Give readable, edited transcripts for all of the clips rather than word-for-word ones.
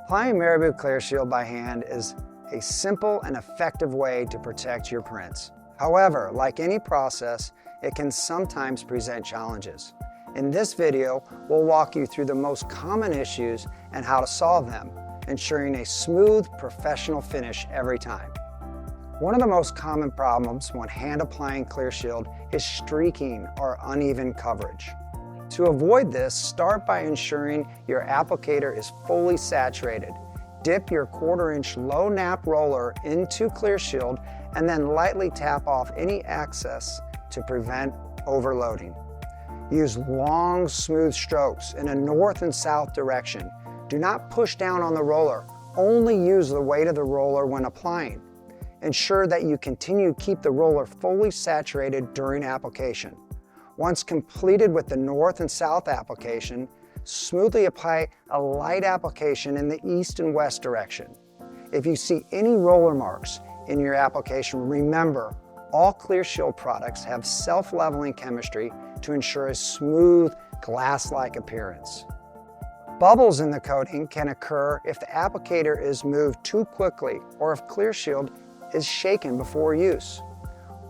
Applying Marabu ClearShield by hand is a simple and effective way to protect your prints. However, like any process, it can sometimes present challenges. In this video, we'll walk you through the most common issues and how to solve them, ensuring a smooth, professional finish every time. One of the most common problems when hand applying ClearShield is streaking or uneven coverage. To avoid this, start by ensuring your applicator is fully saturated. Dip your 1/4-inch low nap roller into ClearShield and then lightly tap off any excess to prevent overloading. Use long, smooth strokes in a north and south direction. Do not push down on the roller. Only use the weight of the roller when applying. Ensure that you continue to keep the roller fully saturated during application. Once completed with the north and south application, smoothly apply a light application in the east and west direction. If you see any roller marks in your application, remember all ClearShield products have self-leveling chemistry to ensure a smooth, glass-like appearance. Bubbles in the coating can occur if the applicator is moved too quickly or if ClearShield is shaken before use.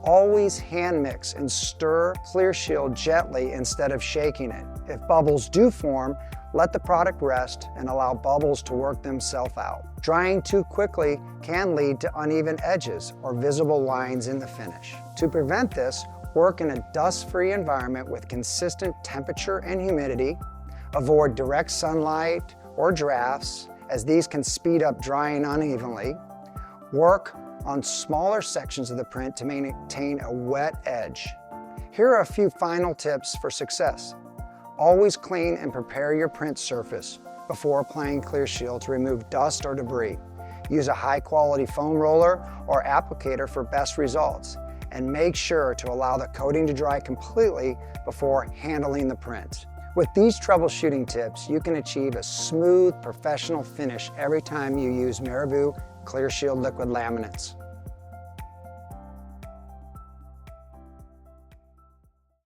Always hand mix and stir ClearShield gently instead of shaking it. If bubbles do form, let the product rest and allow bubbles to work themselves out. Drying too quickly can lead to uneven edges or visible lines in the finish. To prevent this, work in a dust-free environment with consistent temperature and humidity. Avoid direct sunlight or drafts, as these can speed up drying unevenly. Work on smaller sections of the print to maintain a wet edge. Here are a few final tips for success. Always clean and prepare your print surface before applying ClearShield to remove dust or debris. Use a high-quality foam roller or applicator for best results, and make sure to allow the coating to dry completely before handling the print. With these troubleshooting tips, you can achieve a smooth, professional finish every time you use Marabu ClearShield liquid laminates.